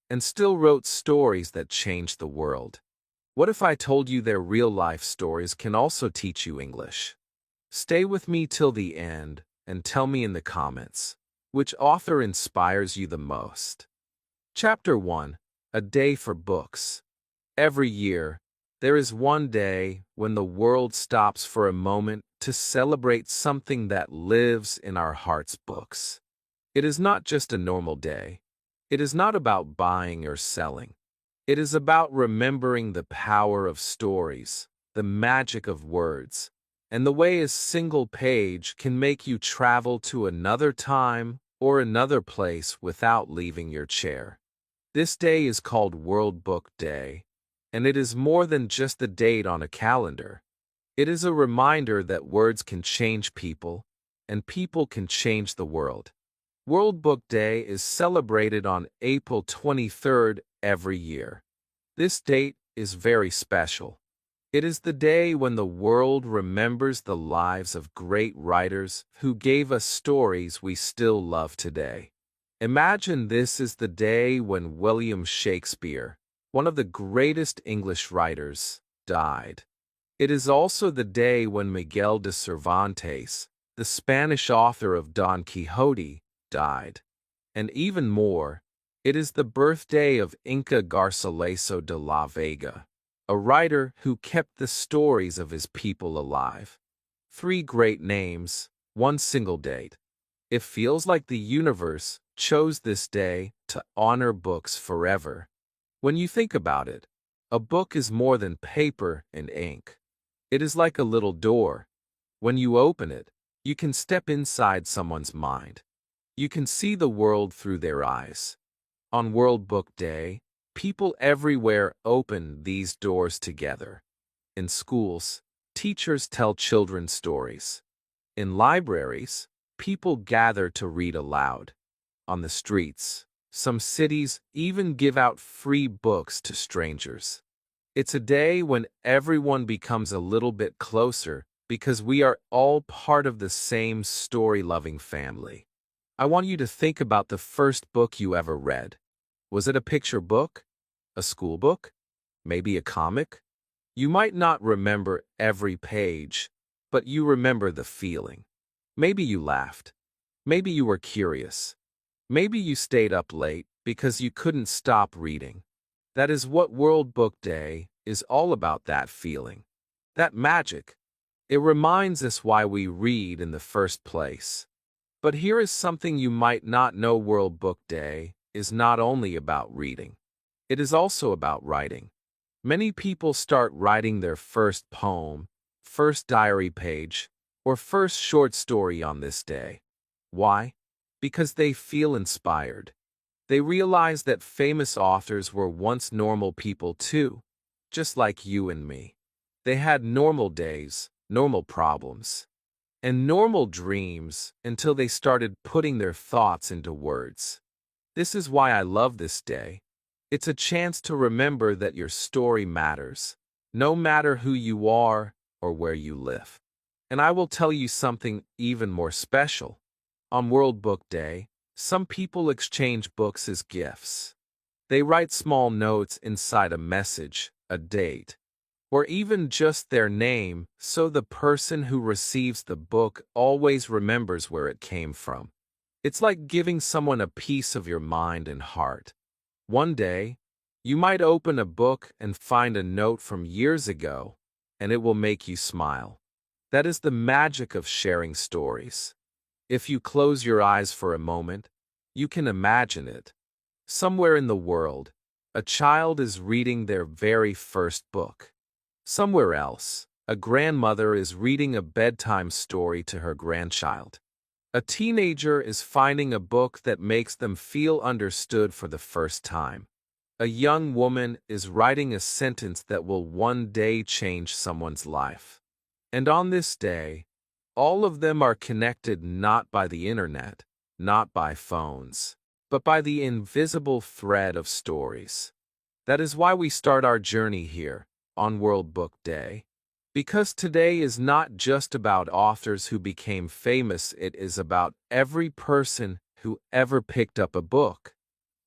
and still wrote stories that changed the world. What if I told you their real-life stories can also teach you English? Stay with me till the end and tell me in the comments, which author inspires you the most? Chapter 1. A Day for Books. Every year, there is one day when the world stops for a moment to celebrate something that lives in our hearts' books. It is not just a normal day. It is not about buying or selling. It is about remembering the power of stories, the magic of words, and the way a single page can make you travel to another time or another place without leaving your chair. This day is called World Book Day, and it is more than just a date on a calendar. It is a reminder that words can change people, and people can change the world. World Book Day is celebrated on April 23rd every year. This date is very special. It is the day when the world remembers the lives of great writers who gave us stories we still love today. Imagine this is the day when William Shakespeare, one of the greatest English writers, died. It is also the day when Miguel de Cervantes, the Spanish author of Don Quixote, died. And even more, it is the birthday of Inca Garcilaso de la Vega, a writer who kept the stories of his people alive. 3 great names, one single date. It feels like the universe chose this day to honor books forever. When you think about it, a book is more than paper and ink. It is like a little door. When you open it, you can step inside someone's mind. You can see the world through their eyes. On World Book Day, people everywhere open these doors together. In schools, teachers tell children stories. In libraries, people gather to read aloud. On the streets, some cities even give out free books to strangers. It's a day when everyone becomes a little bit closer because we are all part of the same story-loving family. I want you to think about the first book you ever read. Was it a picture book? A school book? Maybe a comic? You might not remember every page, but you remember the feeling. Maybe you laughed. Maybe you were curious. Maybe you stayed up late because you couldn't stop reading. That is what World Book Day is all about, that feeling. That magic. It reminds us why we read in the first place. But here is something you might not know: World Book Day is not only about reading. It is also about writing. Many people start writing their first poem, first diary page, or first short story on this day. Why? Because they feel inspired. They realize that famous authors were once normal people too, just like you and me. They had normal days, normal problems, and normal dreams until they started putting their thoughts into words. This is why I love this day. It's a chance to remember that your story matters, no matter who you are or where you live. And I will tell you something even more special. On World Book Day, some people exchange books as gifts. They write small notes inside a message, a date, or even just their name, so the person who receives the book always remembers where it came from. It's like giving someone a piece of your mind and heart. One day, you might open a book and find a note from years ago, and it will make you smile. That is the magic of sharing stories. If you close your eyes for a moment, you can imagine it. Somewhere in the world, a child is reading their very first book. Somewhere else, a grandmother is reading a bedtime story to her grandchild. A teenager is finding a book that makes them feel understood for the first time. A young woman is writing a sentence that will one day change someone's life. And on this day, all of them are connected not by the internet, not by phones, but by the invisible thread of stories. That is why we start our journey here, on World Book Day. Because today is not just about authors who became famous, it is about every person who ever picked up a book.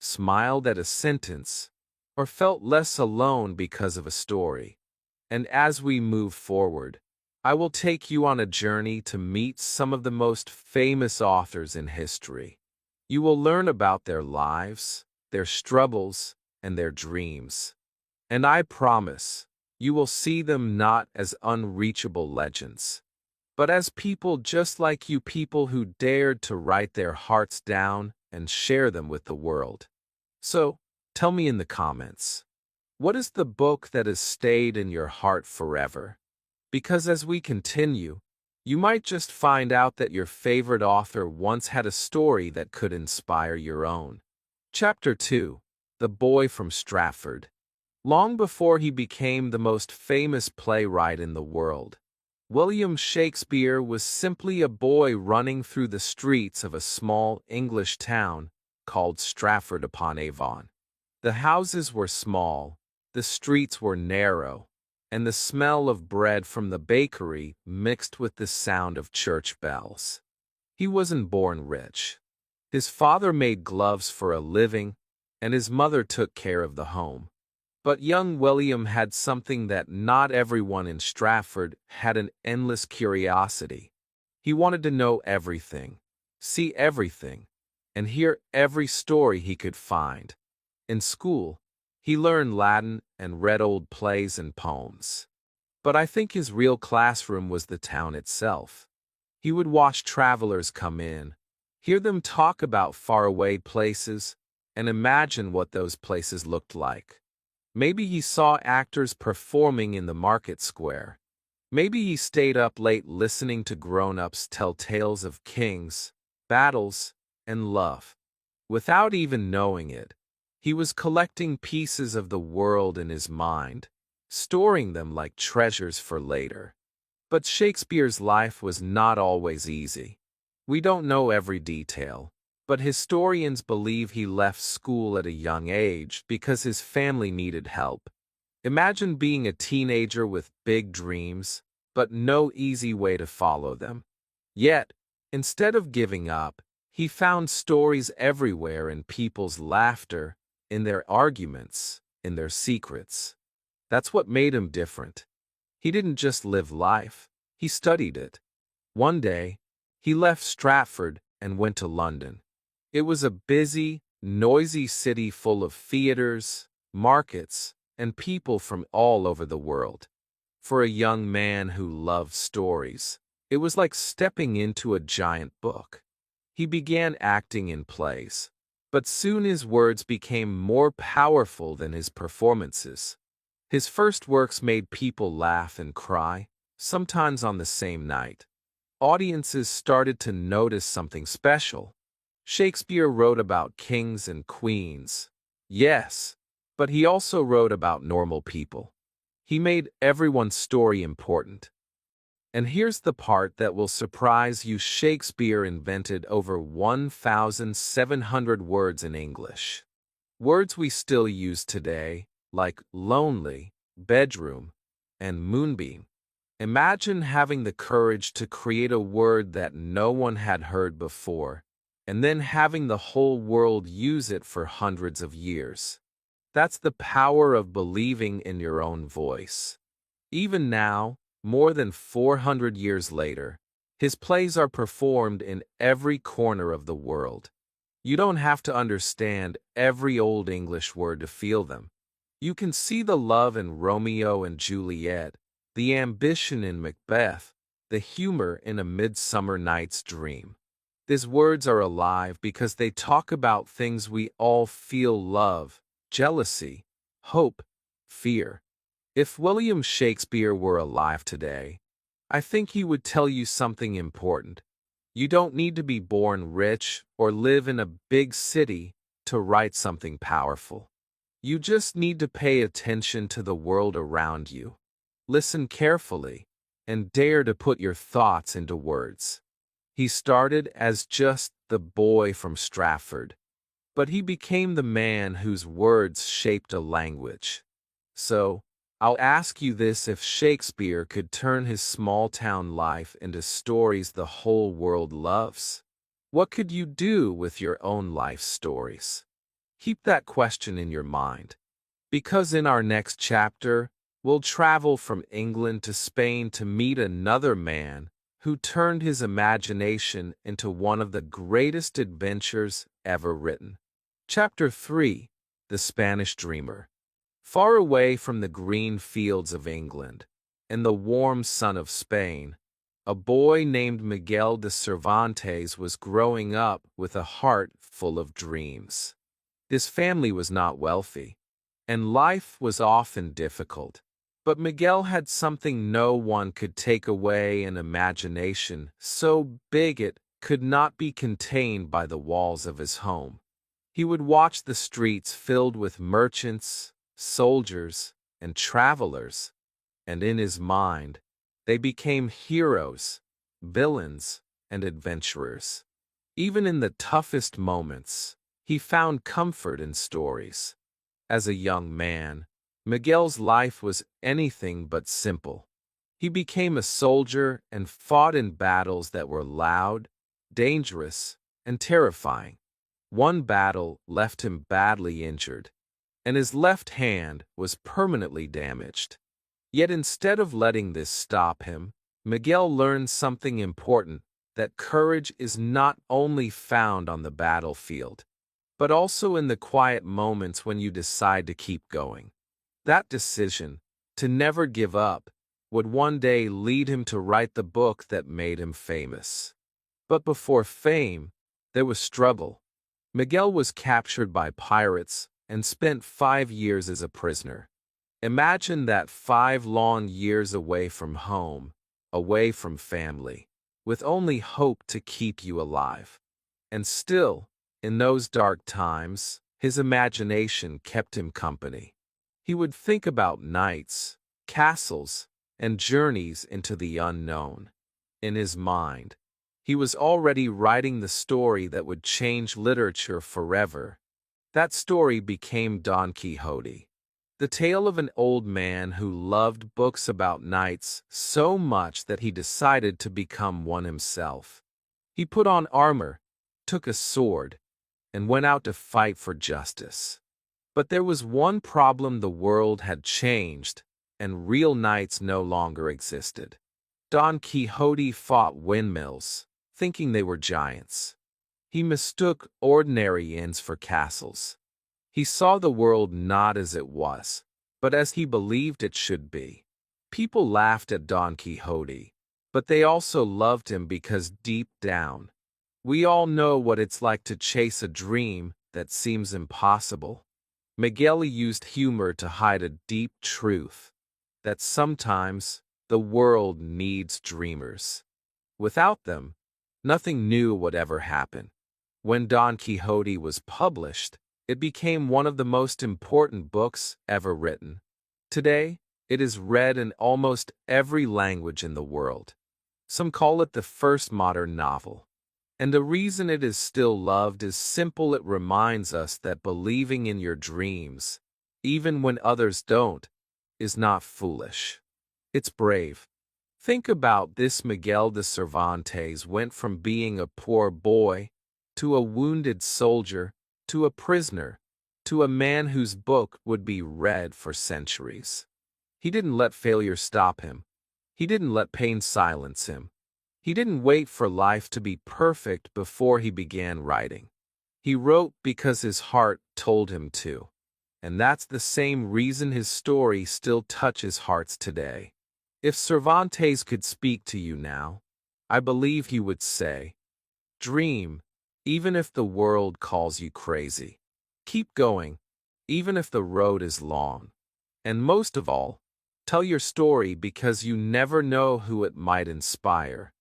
smiled at a sentence, or felt less alone because of a story. And as we move forward, I will take you on a journey to meet some of the most famous authors in history. You will learn about their lives, their struggles, and their dreams. And I promise, you will see them not as unreachable legends, but as people just like you, people who dared to write their hearts down and share them with the world. So, tell me in the comments, what is the book that has stayed in your heart forever? Because as we continue, you might just find out that your favorite author once had a story that could inspire your own. Chapter 2: The Boy from Stratford. Long before he became the most famous playwright in the world, William Shakespeare was simply a boy running through the streets of a small English town called Stratford-upon-Avon. The houses were small, the streets were narrow, and the smell of bread from the bakery mixed with the sound of church bells. He wasn't born rich. His father made gloves for a living, and his mother took care of the home. But young William had something that not everyone in Stratford had: an endless curiosity. He wanted to know everything, see everything, and hear every story he could find. In school, he learned Latin and read old plays and poems. But I think his real classroom was the town itself. He would watch travelers come in, hear them talk about faraway places, and imagine what those places looked like. Maybe he saw actors performing in the market square. Maybe he stayed up late listening to grown-ups tell tales of kings, battles, and love. Without even knowing it, he was collecting pieces of the world in his mind, storing them like treasures for later. But Shakespeare's life was not always easy. We don't know every detail, but historians believe he left school at a young age because his family needed help. Imagine being a teenager with big dreams, but no easy way to follow them. Yet, instead of giving up, he found stories everywhere: in people's laughter, in their arguments, in their secrets. That's what made him different. He didn't just live life, he studied it. One day, he left Stratford and went to London. It was a busy, noisy city full of theaters, markets, and people from all over the world. For a young man who loved stories, it was like stepping into a giant book. He began acting in plays, but soon his words became more powerful than his performances. His first works made people laugh and cry, sometimes on the same night. Audiences started to notice something special. Shakespeare wrote about kings and queens, yes, but he also wrote about normal people. He made everyone's story important. And here's the part that will surprise you: Shakespeare invented over 1,700 words in English. Words we still use today, like lonely, bedroom, and moonbeam. Imagine having the courage to create a word that no one had heard before, and then having the whole world use it for hundreds of years. That's the power of believing in your own voice. Even now, more than 400 years later, his plays are performed in every corner of the world. You don't have to understand every old English word to feel them. You can see the love in Romeo and Juliet, the ambition in Macbeth, the humor in A Midsummer Night's Dream. These words are alive because they talk about things we all feel: love, jealousy, hope, fear. If William Shakespeare were alive today, I think he would tell you something important. You don't need to be born rich or live in a big city to write something powerful. You just need to pay attention to the world around you. Listen carefully, and dare to put your thoughts into words. He started as just the boy from Stratford, but he became the man whose words shaped a language. So, I'll ask you this: if Shakespeare could turn his small-town life into stories the whole world loves, what could you do with your own life stories? Keep that question in your mind, because in our next chapter, we'll travel from England to Spain to meet another man who turned his imagination into one of the greatest adventures ever written. Chapter 3: The Spanish Dreamer. Far away from the green fields of England and the warm sun of Spain, a boy named Miguel de Cervantes was growing up with a heart full of dreams. His family was not wealthy, and life was often difficult. But Miguel had something no one could take away: an imagination so big it could not be contained by the walls of his home. He would watch the streets filled with merchants, soldiers, and travelers, and in his mind, they became heroes, villains, and adventurers. Even in the toughest moments, he found comfort in stories. As a young man, Miguel's life was anything but simple. He became a soldier and fought in battles that were loud, dangerous, and terrifying. One battle left him badly injured, and his left hand was permanently damaged. Yet instead of letting this stop him, Miguel learned something important: that courage is not only found on the battlefield, but also in the quiet moments when you decide to keep going. That decision, to never give up, would one day lead him to write the book that made him famous. But before fame, there was struggle. Miguel was captured by pirates and spent 5 years as a prisoner. Imagine that, 5 long years away from home, away from family, with only hope to keep you alive. And still, in those dark times, his imagination kept him company. He would think about knights, castles, and journeys into the unknown. In his mind, he was already writing the story that would change literature forever. That story became Don Quixote, the tale of an old man who loved books about knights so much that he decided to become one himself. He put on armor, took a sword, and went out to fight for justice. But there was one problem: the world had changed, and real knights no longer existed. Don Quixote fought windmills, thinking they were giants. He mistook ordinary inns for castles. He saw the world not as it was, but as he believed it should be. People laughed at Don Quixote, but they also loved him because deep down, we all know what it's like to chase a dream that seems impossible. Miguel used humor to hide a deep truth: that sometimes the world needs dreamers. Without them, nothing new would ever happen. When Don Quixote was published, it became one of the most important books ever written. Today, it is read in almost every language in the world. Some call it the first modern novel. And the reason it is still loved is simple: it reminds us that believing in your dreams, even when others don't, is not foolish. It's brave. Think about this: Miguel de Cervantes went from being a poor boy to a wounded soldier to a prisoner to a man whose book would be read for centuries. He didn't let failure stop him. He didn't let pain silence him. He didn't wait for life to be perfect before he began writing. He wrote because his heart told him to. And that's the same reason his story still touches hearts today. If Cervantes could speak to you now, I believe he would say, "Dream, even if the world calls you crazy. Keep going, even if the road is long. And most of all, tell your story, because you never know who it might inspire."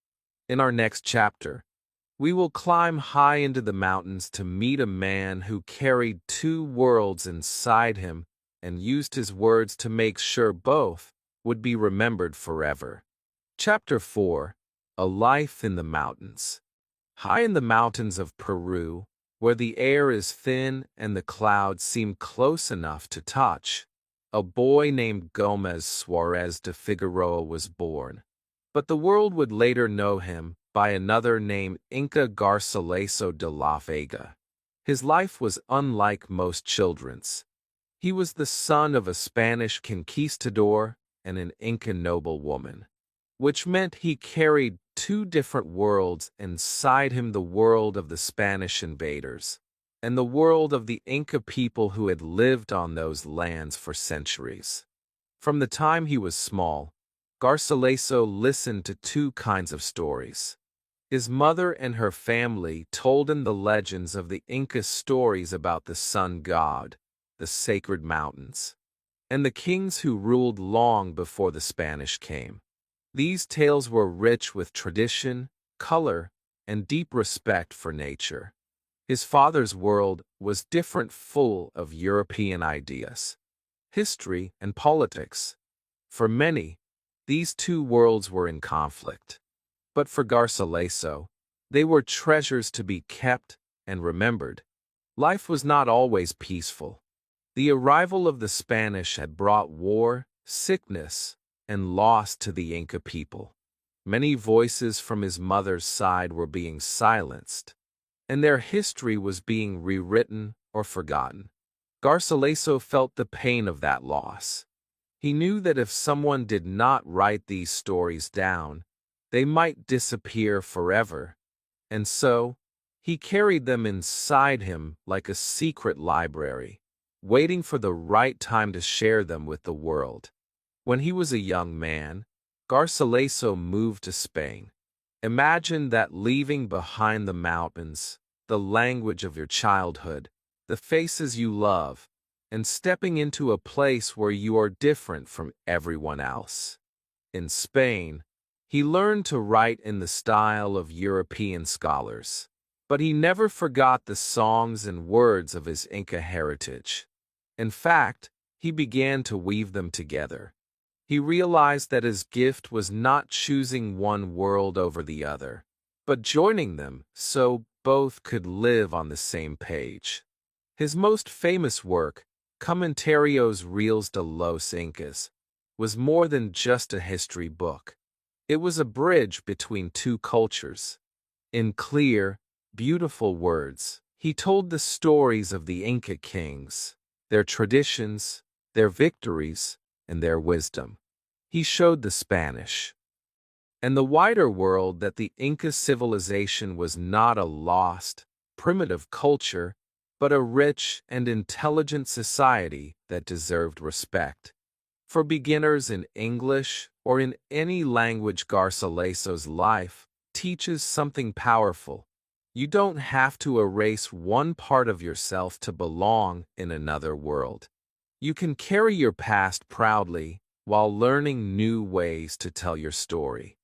In our next chapter, we will climb high into the mountains to meet a man who carried 2 worlds inside him and used his words to make sure both would be remembered forever. Chapter 4: A Life in the Mountains. High in the mountains of Peru, where the air is thin and the clouds seem close enough to touch, a boy named Gomez Suarez de Figueroa was born. But the world would later know him by another name: Inca Garcilaso de la Vega. His life was unlike most children's. He was the son of a Spanish conquistador and an Inca noblewoman, which meant he carried two different worlds inside him: the world of the Spanish invaders and the world of the Inca people who had lived on those lands for centuries. From the time he was small, Garcilaso listened to two kinds of stories. His mother and her family told him the legends of the Inca, stories about the sun god, the sacred mountains, and the kings who ruled long before the Spanish came. These tales were rich with tradition, color, and deep respect for nature. His father's world was different, full of European ideas, history, and politics. For many, these two worlds were in conflict. But for Garcilaso, they were treasures to be kept and remembered. Life was not always peaceful. The arrival of the Spanish had brought war, sickness, and loss to the Inca people. Many voices from his mother's side were being silenced, and their history was being rewritten or forgotten. Garcilaso felt the pain of that loss. He knew that if someone did not write these stories down, they might disappear forever, and so he carried them inside him like a secret library, waiting for the right time to share them with the world. When he was a young man, Garcilaso moved to Spain. Imagine that: leaving behind the mountains, the language of your childhood, the faces you love, and stepping into a place where you are different from everyone else. In Spain, he learned to write in the style of European scholars, but he never forgot the songs and words of his Inca heritage. In fact, he began to weave them together. He realized that his gift was not choosing one world over the other, but joining them so both could live on the same page. His most famous work, Comentarios Reales de los Incas, was more than just a history book. It was a bridge between two cultures. In clear, beautiful words, he told the stories of the Inca kings, their traditions, their victories, and their wisdom. He showed the Spanish and the wider world that the Inca civilization was not a lost, primitive culture, but a rich and intelligent society that deserved respect. For beginners in English or in any language, Garcilaso's life teaches something powerful. You don't have to erase one part of yourself to belong in another world. You can carry your past proudly while learning new ways to tell your story.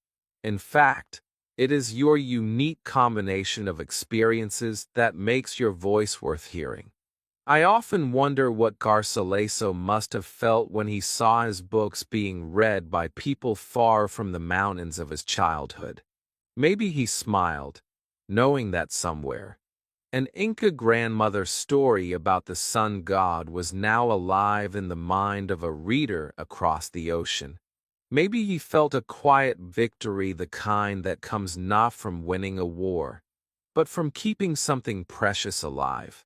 In fact, it is your unique combination of experiences that makes your voice worth hearing. I often wonder what Garcilaso must have felt when he saw his books being read by people far from the mountains of his childhood. Maybe he smiled, knowing that somewhere an Inca grandmother's story about the sun god was now alive in the mind of a reader across the ocean. Maybe he felt a quiet victory, the kind that comes not from winning a war, but from keeping something precious alive.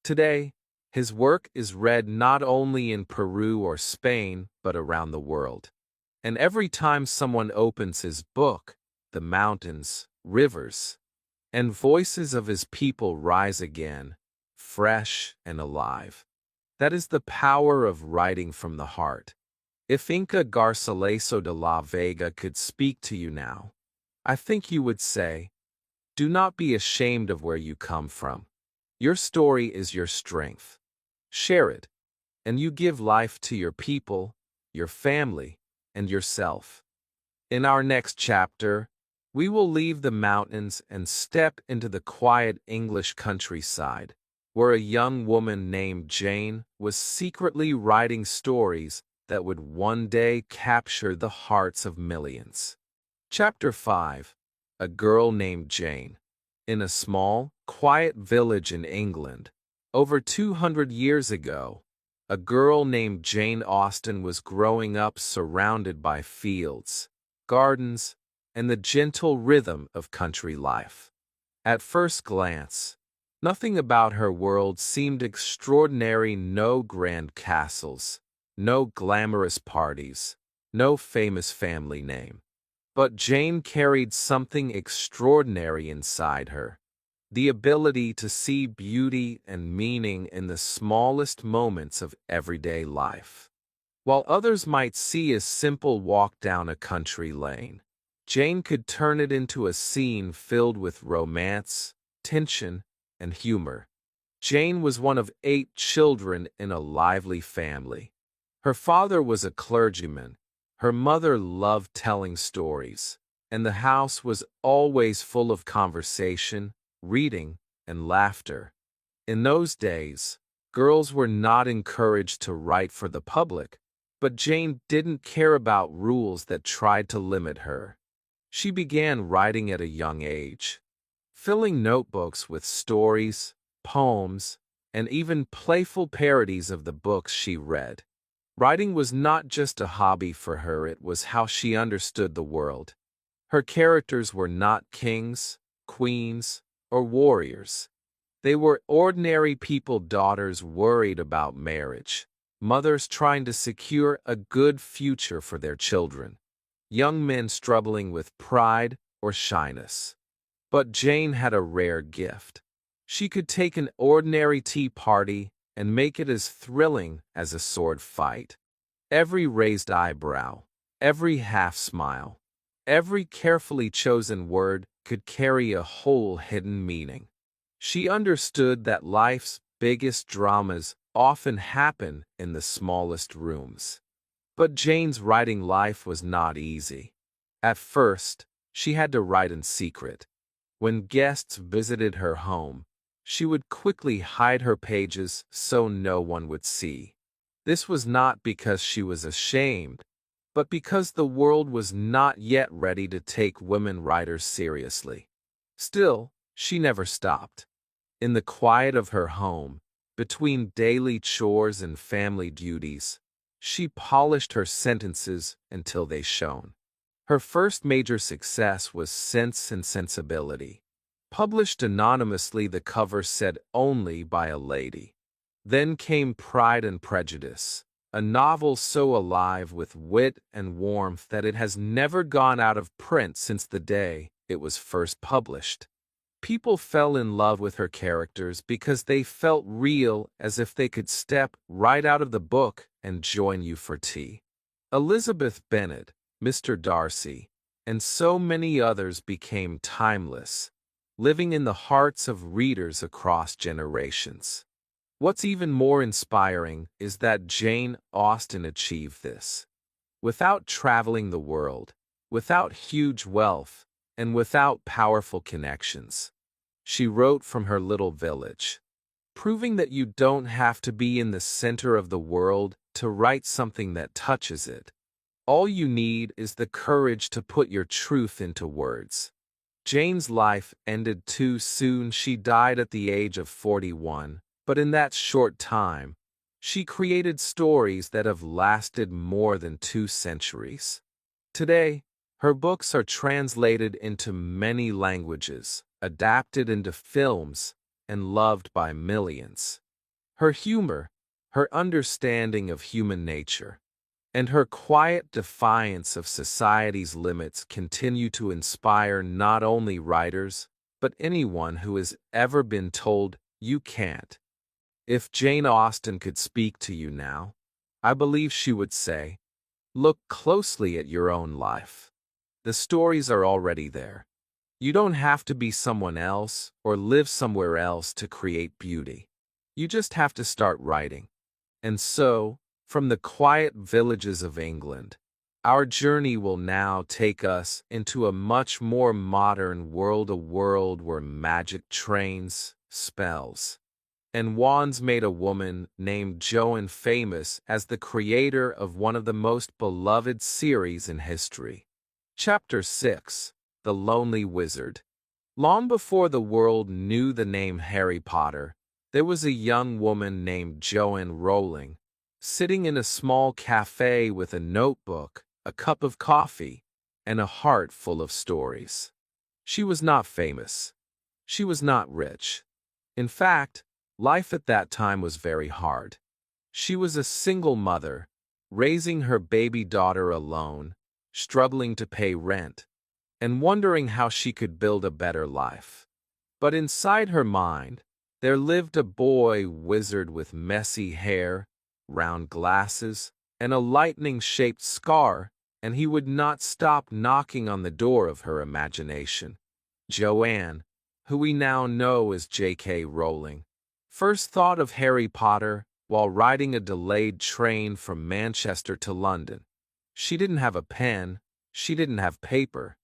Today, his work is read not only in Peru or Spain, but around the world. And every time someone opens his book, the mountains, rivers, and voices of his people rise again, fresh and alive. That is the power of writing from the heart. If Inca Garcilaso de la Vega could speak to you now, I think you would say, do not be ashamed of where you come from. Your story is your strength. Share it, and you give life to your people, your family, and yourself. In our next chapter, we will leave the mountains and step into the quiet English countryside, where a young woman named Jane was secretly writing stories that would one day capture the hearts of millions. Chapter 5. A Girl Named Jane. In a small, quiet village in England, over 200 years ago, a girl named Jane Austen was growing up surrounded by fields, gardens, and the gentle rhythm of country life. At first glance, Nothing about her world seemed extraordinary, no grand castles, no glamorous parties, no famous family name. But Jane carried something extraordinary inside her, the ability to see beauty and meaning in the smallest moments of everyday life. While others might see a simple walk down a country lane, Jane could turn it into a scene filled with romance, tension, and humor. Jane was one of 8 children in a lively family. Her father was a clergyman, her mother loved telling stories, and the house was always full of conversation, reading, and laughter. In those days, girls were not encouraged to write for the public, but Jane didn't care about rules that tried to limit her. She began writing at a young age, filling notebooks with stories, poems, and even playful parodies of the books she read. Writing was not just a hobby for her, it was how she understood the world. Her characters were not kings, queens, or warriors. They were ordinary people, daughters worried about marriage, mothers trying to secure a good future for their children, young men struggling with pride or shyness. But Jane had a rare gift. She could take an ordinary tea party and make it as thrilling as a sword fight. Every raised eyebrow, every half smile, every carefully chosen word could carry a whole hidden meaning. She understood that life's biggest dramas often happen in the smallest rooms. But Jane's writing life was not easy. At first, she had to write in secret. When guests visited her home, she would quickly hide her pages so no one would see. This was not because she was ashamed, but because the world was not yet ready to take women writers seriously. Still, she never stopped. In the quiet of her home, between daily chores and family duties, she polished her sentences until they shone. Her first major success was Sense and Sensibility. Published anonymously, the cover said "Only by a Lady." Then came Pride and Prejudice, a novel so alive with wit and warmth that it has never gone out of print since the day it was first published. People fell in love with her characters because they felt real, as if they could step right out of the book and join you for tea. Elizabeth Bennet, Mr. Darcy, and so many others became timeless, living in the hearts of readers across generations. What's even more inspiring is that Jane Austen achieved this. Without traveling the world, without huge wealth, and without powerful connections. She wrote from her little village, proving that you don't have to be in the center of the world to write something that touches it. All you need is the courage to put your truth into words. Jane's life ended too soon. She died at the age of 41, but in that short time, she created stories that have lasted more than 2 centuries. Today, her books are translated into many languages, adapted into films, and loved by millions. Her humor, her understanding of human nature, and her quiet defiance of society's limits continue to inspire not only writers, but anyone who has ever been told, "You can't." If Jane Austen could speak to you now, I believe she would say, "Look closely at your own life. The stories are already there. You don't have to be someone else or live somewhere else to create beauty. You just have to start writing." And so, from the quiet villages of England, our journey will now take us into a much more modern world, a world where magic trains, spells, and wands made a woman named Joan famous as the creator of one of the most beloved series in history. Chapter 6: The Lonely Wizard. Long before the world knew the name Harry Potter, there was a young woman named Joanne Rowling, sitting in a small cafe with a notebook, a cup of coffee, and a heart full of stories. She was not famous. She was not rich. In fact, life at that time was very hard. She was a single mother, raising her baby daughter alone, struggling to pay rent, and wondering how she could build a better life. But inside her mind, there lived a boy wizard with messy hair, round glasses, and a lightning-shaped scar, and he would not stop knocking on the door of her imagination. Joanne, who we now know as J.K. Rowling, first thought of Harry Potter while riding a delayed train from Manchester to London. She didn't have a pen, she didn't have paper,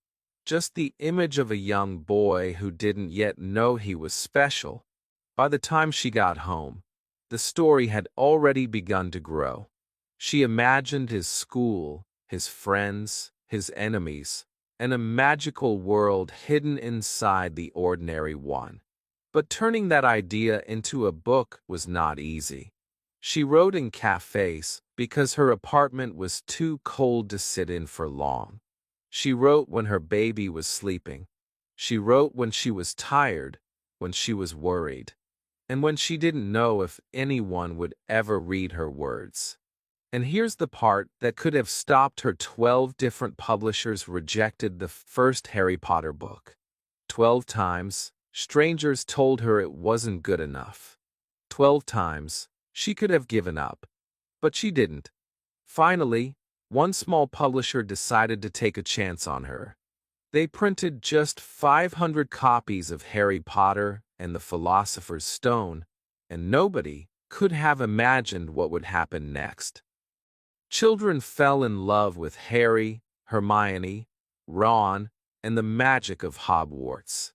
just the image of a young boy who didn't yet know he was special. By the time she got home, the story had already begun to grow. She imagined his school, his friends, his enemies, and a magical world hidden inside the ordinary one. But turning that idea into a book was not easy. She wrote in cafes because her apartment was too cold to sit in for long. She wrote when her baby was sleeping. She wrote when she was tired, when she was worried, and when she didn't know if anyone would ever read her words. And here's the part that could have stopped her. 12 different publishers rejected the first Harry Potter book. 12 times, strangers told her it wasn't good enough. 12 times, she could have given up. But she didn't. Finally, one small publisher decided to take a chance on her. They printed just 500 copies of Harry Potter and the Philosopher's Stone, and nobody could have imagined what would happen next. Children fell in love with Harry, Hermione, Ron, and the magic of Hogwarts.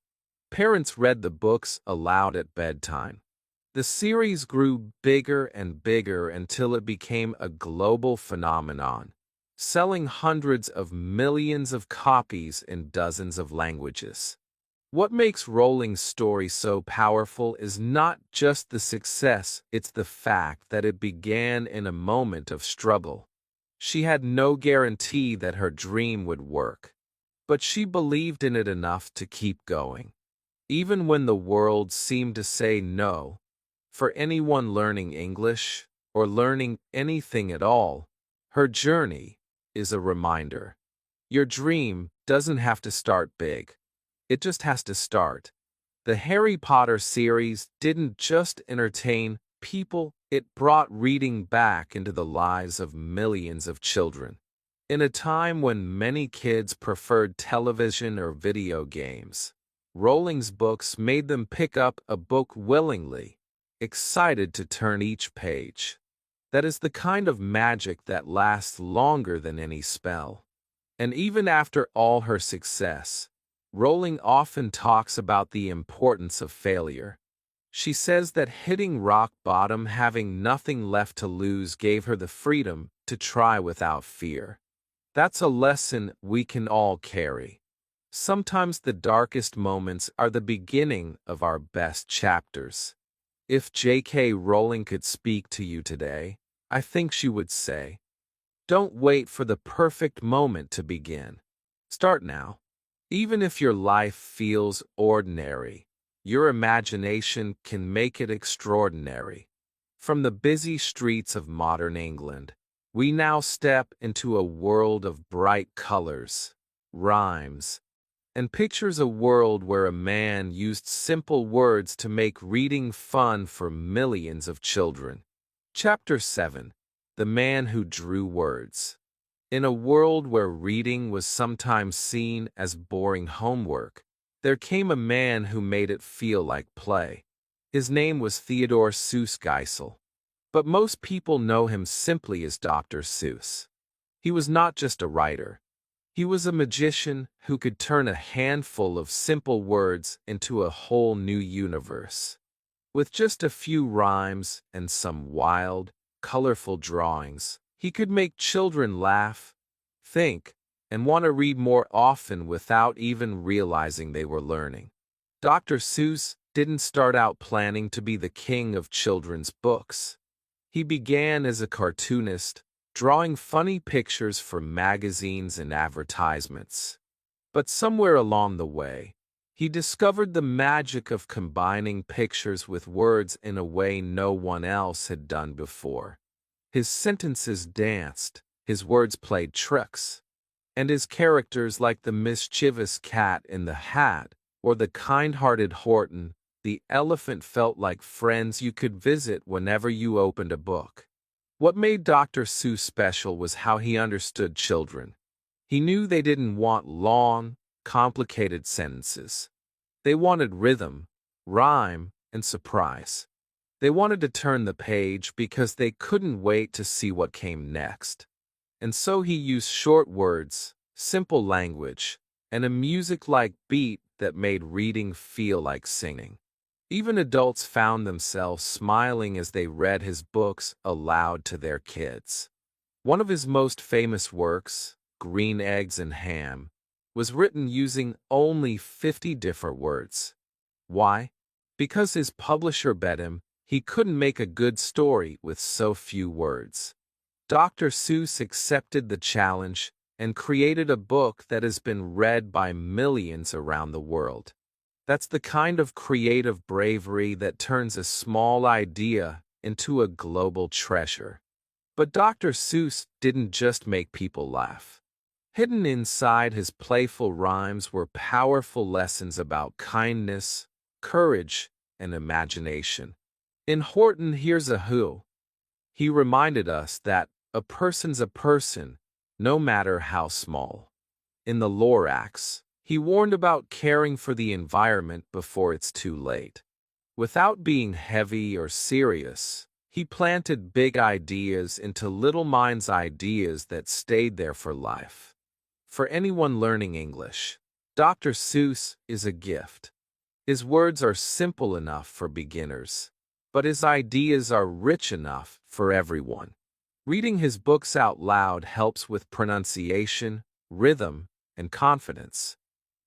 Parents read the books aloud at bedtime. The series grew bigger and bigger until it became a global phenomenon, selling hundreds of millions of copies in dozens of languages. What makes Rowling's story so powerful is not just the success, it's the fact that it began in a moment of struggle. She had no guarantee that her dream would work, but she believed in it enough to keep going. Even when the world seemed to say no, for anyone learning English or learning anything at all, her journey is a reminder. Your dream doesn't have to start big. It just has to start. The Harry Potter series didn't just entertain people, it brought reading back into the lives of millions of children. In a time when many kids preferred television or video games, Rowling's books made them pick up a book willingly, excited to turn each page. That is the kind of magic that lasts longer than any spell. And even after all her success, Rowling often talks about the importance of failure. She says that hitting rock bottom, having nothing left to lose, gave her the freedom to try without fear. That's a lesson we can all carry. Sometimes the darkest moments are the beginning of our best chapters. If J.K. Rowling could speak to you today, I think she would say, don't wait for the perfect moment to begin. Start now. Even if your life feels ordinary, your imagination can make it extraordinary. From the busy streets of modern England, we now step into a world of bright colors, rhymes, and pictures, a world where a man used simple words to make reading fun for millions of children. Chapter 7. The Man Who Drew Words. In a world where reading was sometimes seen as boring homework, there came a man who made it feel like play. His name was Theodore Seuss Geisel, but most people know him simply as Dr. Seuss. He was not just a writer. He was a magician who could turn a handful of simple words into a whole new universe. With just a few rhymes and some wild, colorful drawings, he could make children laugh, think, and want to read more often without even realizing they were learning. Dr. Seuss didn't start out planning to be the king of children's books. He began as a cartoonist, drawing funny pictures for magazines and advertisements. But somewhere along the way, He discovered the magic of combining pictures with words in a way no one else had done before. His sentences danced, his words played tricks, and his characters, like the mischievous cat in the hat or the kind-hearted Horton, the elephant, felt like friends you could visit whenever you opened a book. What made Dr. Seuss special was how he understood children. He knew they didn't want long, complicated sentences. They wanted rhythm, rhyme, and surprise. They wanted to turn the page because they couldn't wait to see what came next. And so he used short words, simple language, and a music-like beat that made reading feel like singing. Even adults found themselves smiling as they read his books aloud to their kids. One of his most famous works, Green Eggs and Ham, was written using only 50 different words. Why? Because his publisher bet him he couldn't make a good story with so few words. Dr. Seuss accepted the challenge and created a book that has been read by millions around the world. That's the kind of creative bravery that turns a small idea into a global treasure. But Dr. Seuss didn't just make people laugh. Hidden inside his playful rhymes were powerful lessons about kindness, courage, and imagination. In Horton Hears a Who, he reminded us that a person's a person, no matter how small. In the Lorax, he warned about caring for the environment before it's too late. Without being heavy or serious, he planted big ideas into little minds, ideas that stayed there for life. For anyone learning English, Dr. Seuss is a gift. His words are simple enough for beginners, but his ideas are rich enough for everyone. Reading his books out loud helps with pronunciation, rhythm, and confidence.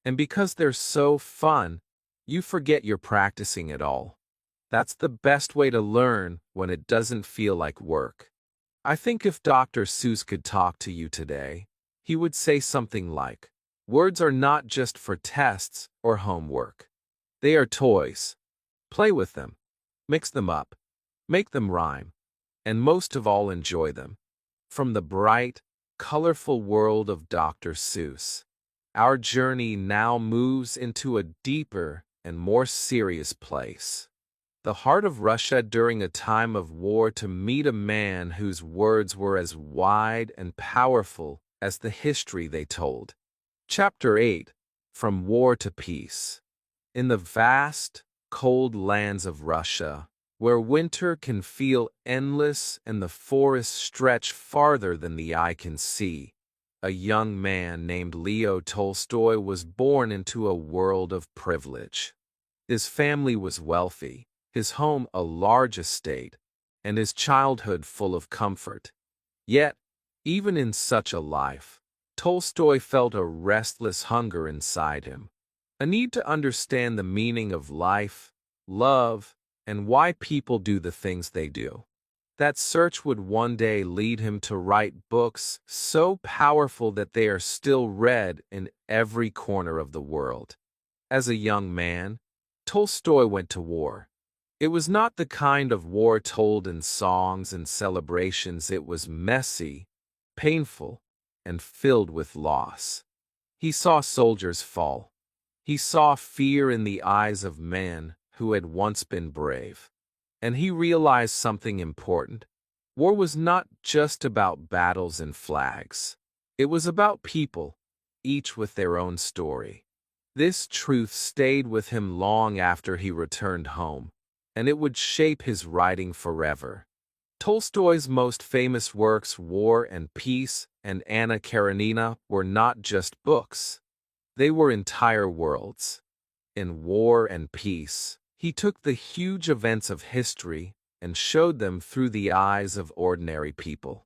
And because they're so fun, you forget you're practicing it all. That's the best way to learn when it doesn't feel like work. I think if Dr. Seuss could talk to you today, he would say something like, "Words are not just for tests or homework. They are toys. Play with them, mix them up, make them rhyme, and most of all enjoy them." From the bright, colorful world of Dr. Seuss, our journey now moves into a deeper and more serious place. The heart of Russia during a time of war, to meet a man whose words were as wide and powerful as the history they told. Chapter 8, From War to Peace. In the vast, cold lands of Russia, where winter can feel endless and the forests stretch farther than the eye can see, a young man named Leo Tolstoy was born into a world of privilege. His family was wealthy, his home a large estate, and his childhood full of comfort. Yet, even in such a life, Tolstoy felt a restless hunger inside him, a need to understand the meaning of life, love, and why people do the things they do. That search would one day lead him to write books so powerful that they are still read in every corner of the world. As a young man, Tolstoy went to war. It was not the kind of war told in songs and celebrations. It was messy, painful, and filled with loss. He saw soldiers fall. He saw fear in the eyes of men who had once been brave. And he realized something important. War was not just about battles and flags. It was about people, each with their own story. This truth stayed with him long after he returned home, and it would shape his writing forever. Tolstoy's most famous works, War and Peace and Anna Karenina, were not just books. They were entire worlds. In War and Peace, he took the huge events of history and showed them through the eyes of ordinary people.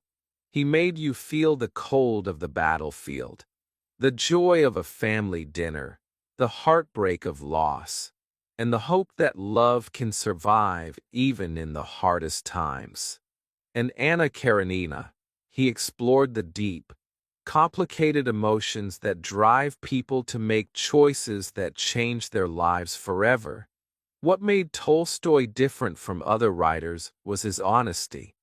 He made you feel the cold of the battlefield, the joy of a family dinner, the heartbreak of loss, and the hope that love can survive even in the hardest times. In Anna Karenina, he explored the deep, complicated emotions that drive people to make choices that change their lives forever. What made Tolstoy different from other writers was his honesty.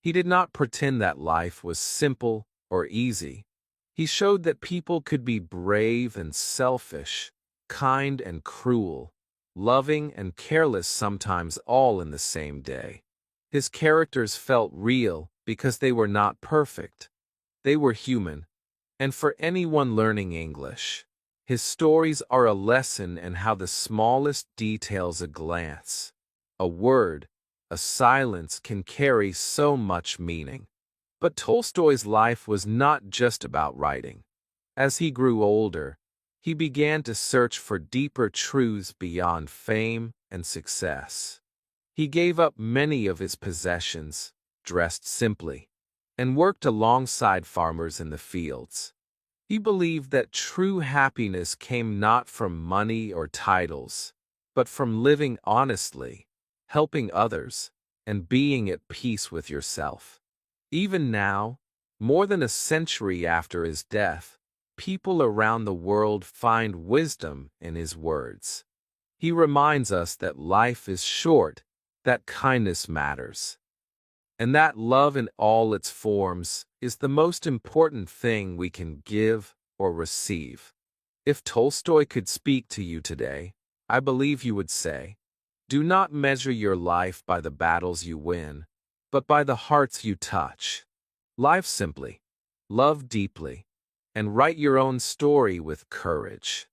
He did not pretend that life was simple or easy. He showed that people could be brave and selfish, kind and cruel, loving and careless, sometimes all in the same day. His characters felt real because they were not perfect. They were human. And for anyone learning English, his stories are a lesson in how the smallest details, a glance, a word, a silence, can carry so much meaning. But Tolstoy's life was not just about writing. As he grew older, he began to search for deeper truths beyond fame and success. He gave up many of his possessions, dressed simply, and worked alongside farmers in the fields. He believed that true happiness came not from money or titles, but from living honestly, helping others, and being at peace with yourself. Even now, more than a century after his death, people around the world find wisdom in his words. He reminds us that life is short, that kindness matters, and that love in all its forms is the most important thing we can give or receive. If Tolstoy could speak to you today, I believe you would say, "Do not measure your life by the battles you win, but by the hearts you touch. Live simply, love deeply, and write your own story with courage."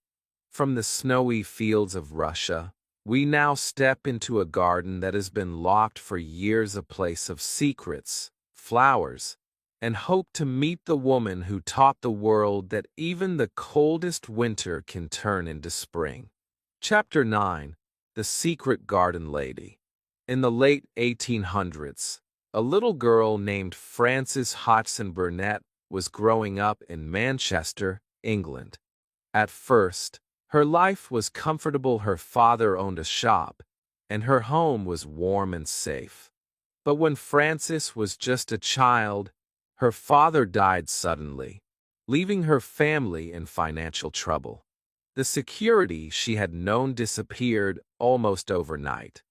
From the snowy fields of Russia, we now step into a garden that has been locked for years, a place of secrets, flowers, and hope, to meet the woman who taught the world that even the coldest winter can turn into spring. Chapter 9. The Secret Garden Lady. In the late 1800s, a little girl named Frances Hodgson Burnett was growing up in Manchester, England. At first, her life was comfortable. Her father owned a shop, and her home was warm and safe. But when Frances was just a child, her father died suddenly, leaving her family in financial trouble. The security she had known disappeared almost overnight.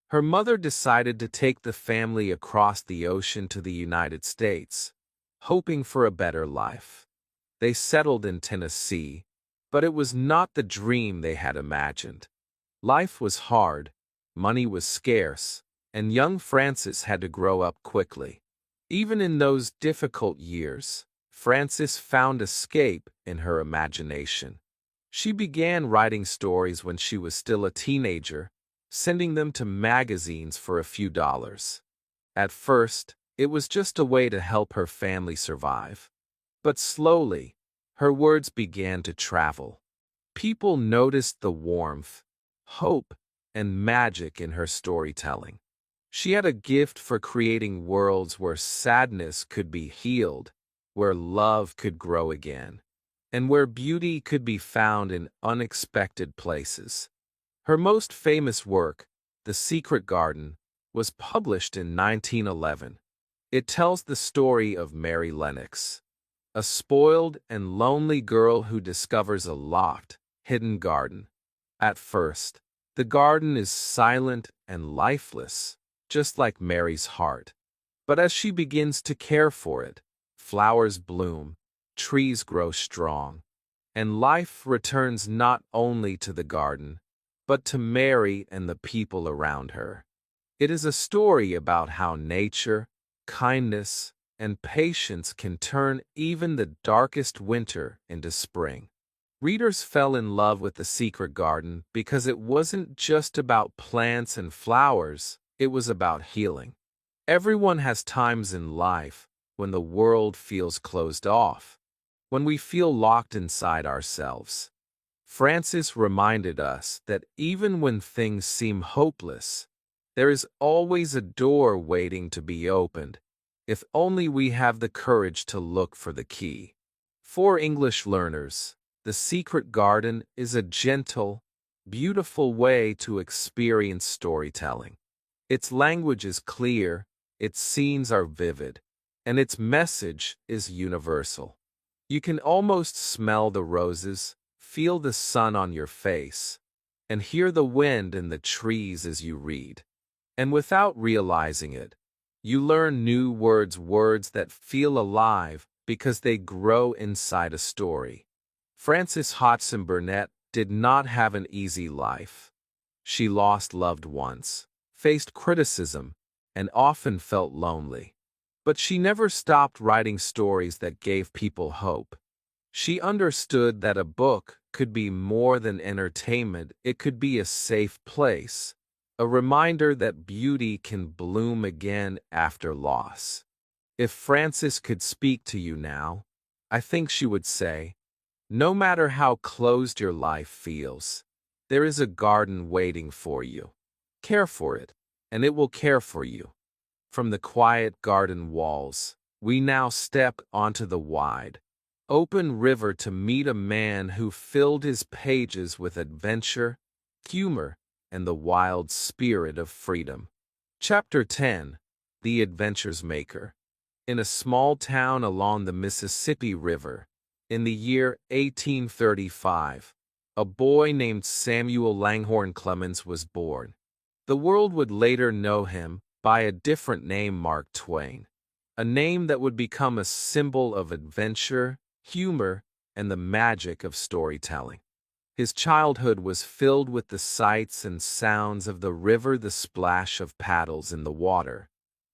Her mother decided to take the family across the ocean to the United States, hoping for a better life. They settled in Tennessee, but it was not the dream they had imagined. Life was hard, money was scarce, and young Frances had to grow up quickly. Even in those difficult years, Frances found escape in her imagination. She began writing stories when she was still a teenager, sending them to magazines for a few dollars. At first, it was just a way to help her family survive. But slowly, her words began to travel. People noticed the warmth, hope, and magic in her storytelling. She had a gift for creating worlds where sadness could be healed, where love could grow again, and where beauty could be found in unexpected places. Her most famous work, The Secret Garden, was published in 1911. It tells the story of Mary Lennox, a spoiled and lonely girl who discovers a locked, hidden garden. At first, the garden is silent and lifeless, just like Mary's heart. But as she begins to care for it, flowers bloom, trees grow strong, and life returns not only to the garden, but to Mary and the people around her. It is a story about how nature, kindness, and patience can turn even the darkest winter into spring. Readers fell in love with The Secret Garden because it wasn't just about plants and flowers, it was about healing. Everyone has times in life when the world feels closed off, when we feel locked inside ourselves. Frances reminded us that even when things seem hopeless, there is always a door waiting to be opened, if only we have the courage to look for the key. For English learners, The Secret Garden is a gentle, beautiful way to experience storytelling. Its language is clear, its scenes are vivid, and its message is universal. You can almost smell the roses, feel the sun on your face, and hear the wind in the trees as you read. And without realizing it, you learn new words that feel alive because they grow inside a story. Frances Hodgson Burnett did not have an easy life. She lost loved ones, faced criticism, and often felt lonely. But she never stopped writing stories that gave people hope. She understood that a book could be more than entertainment, it could be a safe place, a reminder that beauty can bloom again after loss. If Frances could speak to you now, I think she would say, no matter how closed your life feels, there is a garden waiting for you. Care for it, and it will care for you. From the quiet garden walls, we now step onto the wide, open river to meet a man who filled his pages with adventure, humor, and the wild spirit of freedom. Chapter 10: The Adventure's Maker. In a small town along the Mississippi River, in the year 1835, a boy named Samuel Langhorne Clemens was born. The world would later know him by a different name, Mark Twain, a name that would become a symbol of adventure, humor, and the magic of storytelling. His childhood was filled with the sights and sounds of the river, the splash of paddles in the water,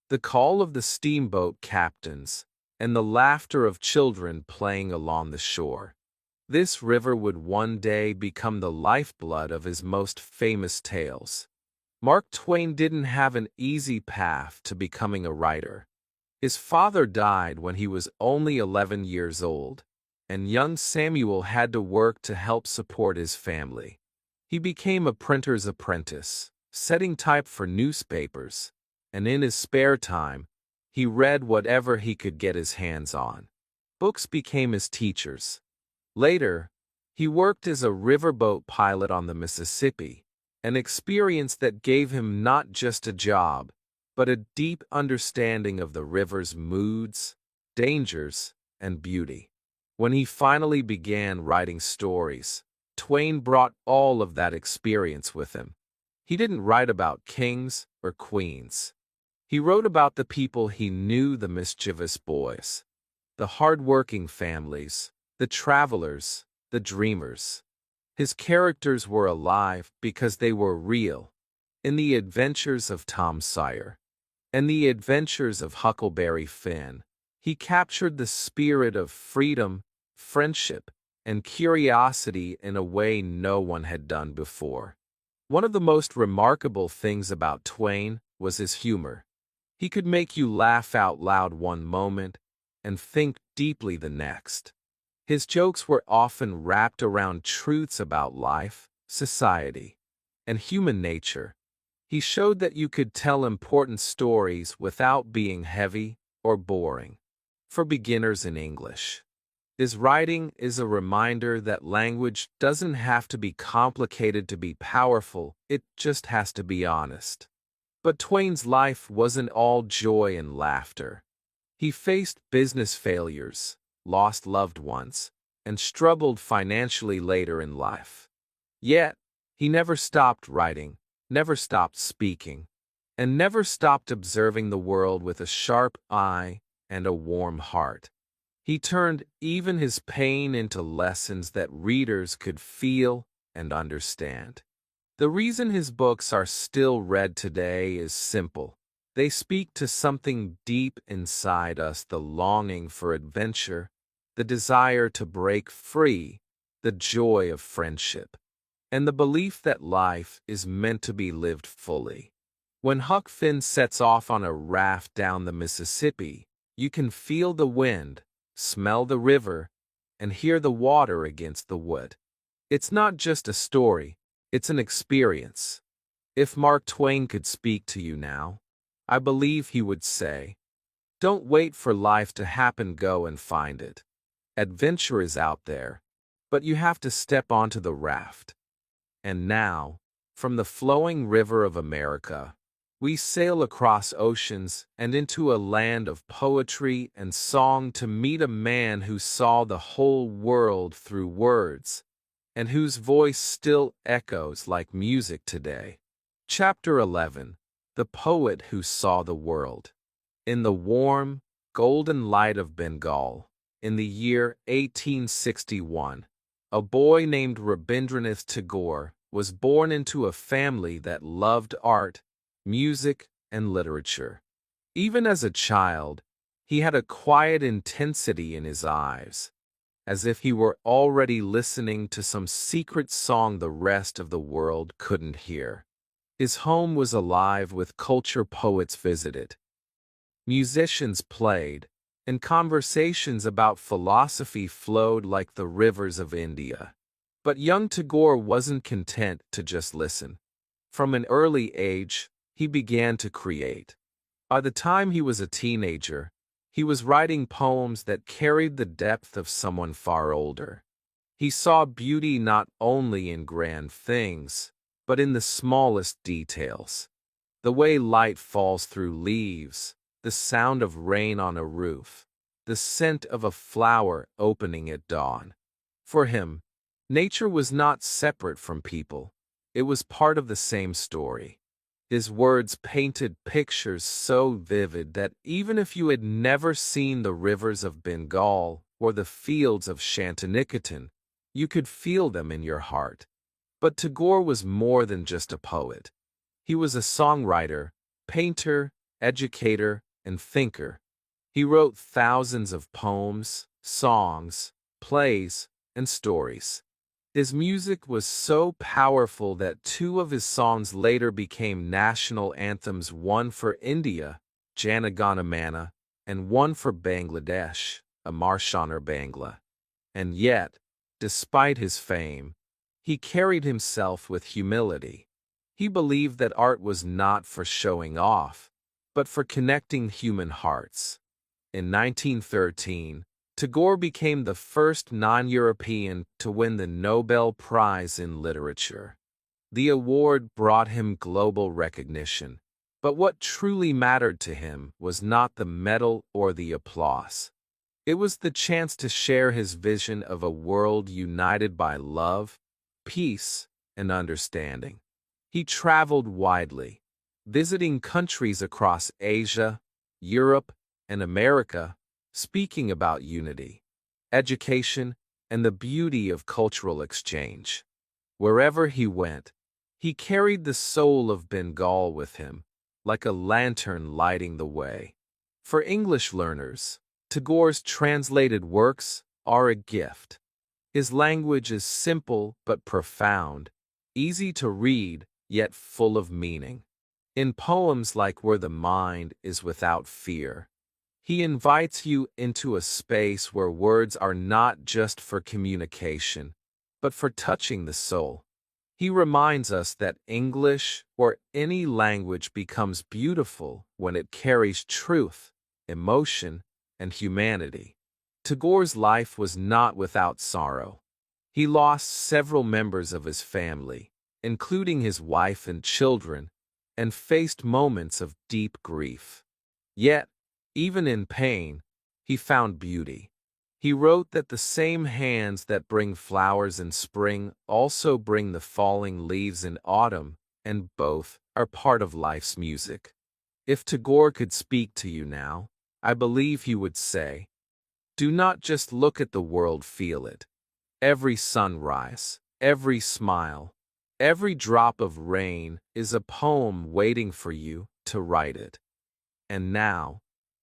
the call of the steamboat captains, and the laughter of children playing along the shore. This river would one day become the lifeblood of his most famous tales. Mark Twain didn't have an easy path to becoming a writer. His father died when he was only 11 years old, and young Samuel had to work to help support his family. He became a printer's apprentice, setting type for newspapers, and in his spare time, he read whatever he could get his hands on. Books became his teachers. Later, he worked as a riverboat pilot on the Mississippi, an experience that gave him not just a job, but a deep understanding of the river's moods, dangers, and beauty. When he finally began writing stories, Twain brought all of that experience with him. He didn't write about kings or queens. He wrote about the people he knew, the mischievous boys, the hard-working families, the travelers, the dreamers. His characters were alive because they were real. In the adventures of Tom Sawyer and the adventures of Huckleberry Finn, he captured the spirit of freedom, friendship, and curiosity in a way no one had done before. One of the most remarkable things about Twain was his humor. He could make you laugh out loud one moment and think deeply the next. His jokes were often wrapped around truths about life, society, and human nature. He showed that you could tell important stories without being heavy or boring. For beginners in English, his writing is a reminder that language doesn't have to be complicated to be powerful, it just has to be honest. But Twain's life wasn't all joy and laughter. He faced business failures, lost loved ones, and struggled financially later in life. Yet, he never stopped writing, never stopped speaking, and never stopped observing the world with a sharp eye and a warm heart. He turned even his pain into lessons that readers could feel and understand. The reason his books are still read today is simple. They speak to something deep inside us, the longing for adventure, the desire to break free, the joy of friendship, and the belief that life is meant to be lived fully. When Huck Finn sets off on a raft down the Mississippi, you can feel the wind, smell the river, and hear the water against the wood. It's not just a story, it's an experience. If Mark Twain could speak to you now, I believe he would say, don't wait for life to happen, go and find it. Adventure is out there, but you have to step onto the raft. And now, from the flowing river of America, We sail across oceans and into a land of poetry and song to meet a man who saw the whole world through words, and whose voice still echoes like music today. Chapter 11. The Poet Who Saw the World. In the warm, golden light of Bengal, in the year 1861, a boy named Rabindranath Tagore was born into a family that loved art, music, and literature. Even as a child, he had a quiet intensity in his eyes, as if he were already listening to some secret song the rest of the world couldn't hear. His home was alive with culture. Poets visited, musicians played, and conversations about philosophy flowed like the rivers of India. But young Tagore wasn't content to just listen. From an early age, he began to create. By the time he was a teenager, he was writing poems that carried the depth of someone far older. He saw beauty not only in grand things, but in the smallest details. The way light falls through leaves, the sound of rain on a roof, the scent of a flower opening at dawn. For him, nature was not separate from people. It was part of the same story. His words painted pictures so vivid that even if you had never seen the rivers of Bengal or the fields of Shantiniketan, you could feel them in your heart. But Tagore was more than just a poet. He was a songwriter, painter, educator, and thinker. He wrote thousands of poems, songs, plays, and stories. His music was so powerful that two of his songs later became national anthems, one for India, Jana Gana Mana, and one for Bangladesh, Amar Shanar Bangla. And yet, despite his fame, he carried himself with humility. He believed that art was not for showing off, but for connecting human hearts. In 1913, Tagore became the first non-European to win the Nobel Prize in Literature. The award brought him global recognition, but what truly mattered to him was not the medal or the applause. It was the chance to share his vision of a world united by love, peace, and understanding. He traveled widely, visiting countries across Asia, Europe, and America, speaking about unity, education, and the beauty of cultural exchange. Wherever he went, he carried the soul of Bengal with him, like a lantern lighting the way. For English learners, Tagore's translated works are a gift. His language is simple but profound, easy to read, yet full of meaning. In poems like Where the Mind is Without Fear, he invites you into a space where words are not just for communication, but for touching the soul. He reminds us that English or any language becomes beautiful when it carries truth, emotion, and humanity. Tagore's life was not without sorrow. He lost several members of his family, including his wife and children, and faced moments of deep grief. Yet, even in pain, he found beauty. He wrote that the same hands that bring flowers in spring also bring the falling leaves in autumn, and both are part of life's music. If Tagore could speak to you now, I believe he would say, do not just look at the world, feel it. Every sunrise, every smile, every drop of rain is a poem waiting for you to write it. And now,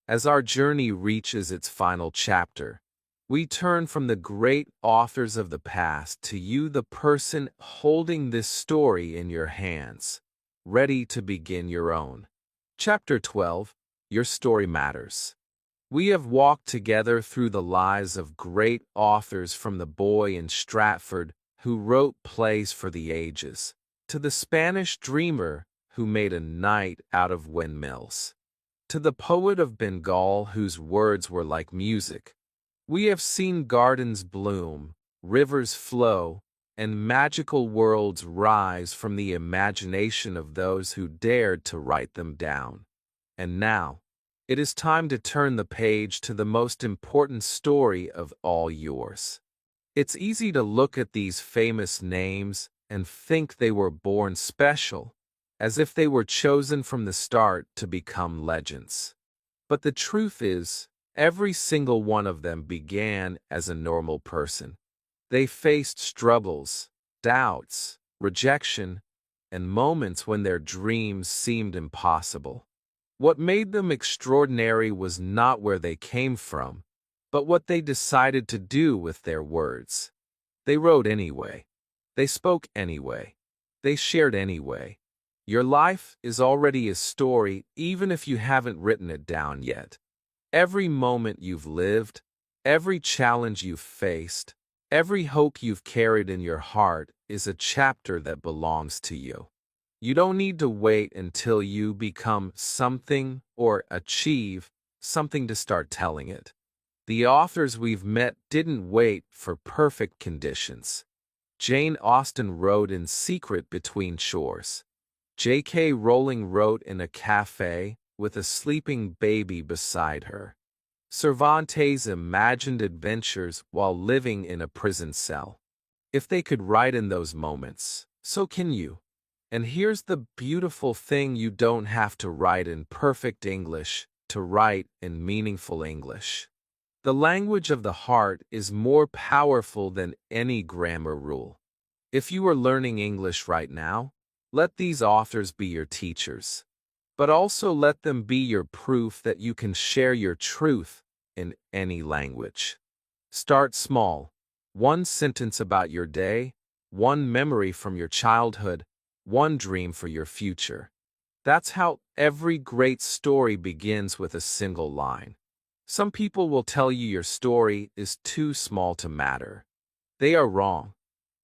as our journey reaches its final chapter, we turn from the great authors of the past to you, the person holding this story in your hands, ready to begin your own. Chapter 12, Your Story Matters. We have walked together through the lives of great authors, from the boy in Stratford who wrote plays for the ages, to the Spanish dreamer who made a night out of windmills, to the poet of Bengal whose words were like music. We have seen gardens bloom, rivers flow, and magical worlds rise from the imagination of those who dared to write them down. And now, it is time to turn the page to the most important story of all yours. It's easy to look at these famous names and think they were born special, as if they were chosen from the start to become legends. But the truth is, every single one of them began as a normal person. They faced struggles, doubts, rejection, and moments when their dreams seemed impossible. What made them extraordinary was not where they came from, but what they decided to do with their words. They wrote anyway. They spoke anyway. They shared anyway. Your life is already a story even if you haven't written it down yet. Every moment you've lived, every challenge you've faced, every hope you've carried in your heart is a chapter that belongs to you. You don't need to wait until you become something or achieve something to start telling it. The authors we've met didn't wait for perfect conditions. Jane Austen wrote in secret between chores. J.K. Rowling wrote in a cafe with a sleeping baby beside her. Cervantes imagined adventures while living in a prison cell. If they could write in those moments, so can you. And here's the beautiful thing: you don't have to write in perfect English to write in meaningful English. The language of the heart is more powerful than any grammar rule. If you are learning English right now, let these authors be your teachers. But also let them be your proof that you can share your truth in any language. Start small. One sentence about your day, one memory from your childhood, one dream for your future. That's how every great story begins, with a single line. Some people will tell you your story is too small to matter. They are wrong.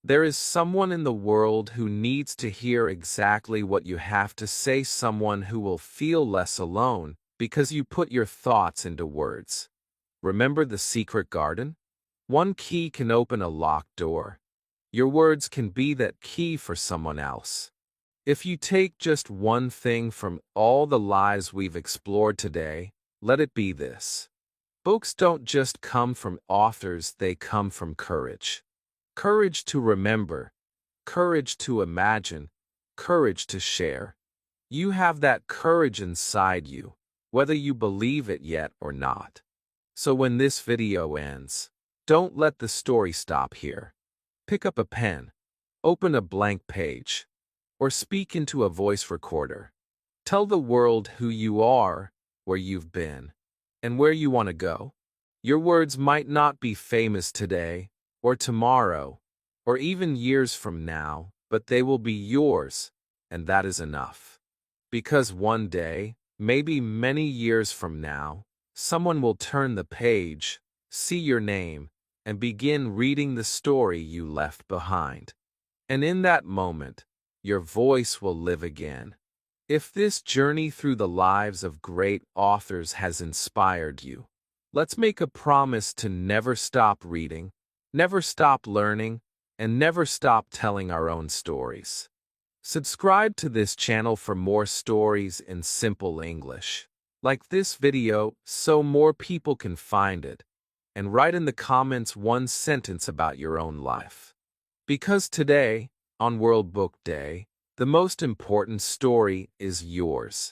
There is someone in the world who needs to hear exactly what you have to say, someone who will feel less alone because you put your thoughts into words. Remember the secret garden? One key can open a locked door. Your words can be that key for someone else. If you take just one thing from all the lies we've explored today, let it be this. Books don't just come from authors, they come from courage. Courage to remember, courage to imagine, courage to share. You have that courage inside you, whether you believe it yet or not. So when this video ends, don't let the story stop here. Pick up a pen, open a blank page, or speak into a voice recorder. Tell the world who you are, where you've been, and where you want to go. Your words might not be famous today, or tomorrow, or even years from now, but they will be yours, and that is enough. Because one day, maybe many years from now, someone will turn the page, see your name, and begin reading the story you left behind. And in that moment, your voice will live again. If this journey through the lives of great authors has inspired you, let's make a promise to never stop reading, never stop learning, and never stop telling our own stories. Subscribe to this channel for more stories in simple English, like this video, so more people can find it, and write in the comments one sentence about your own life. Because today, on World Book Day, the most important story is yours.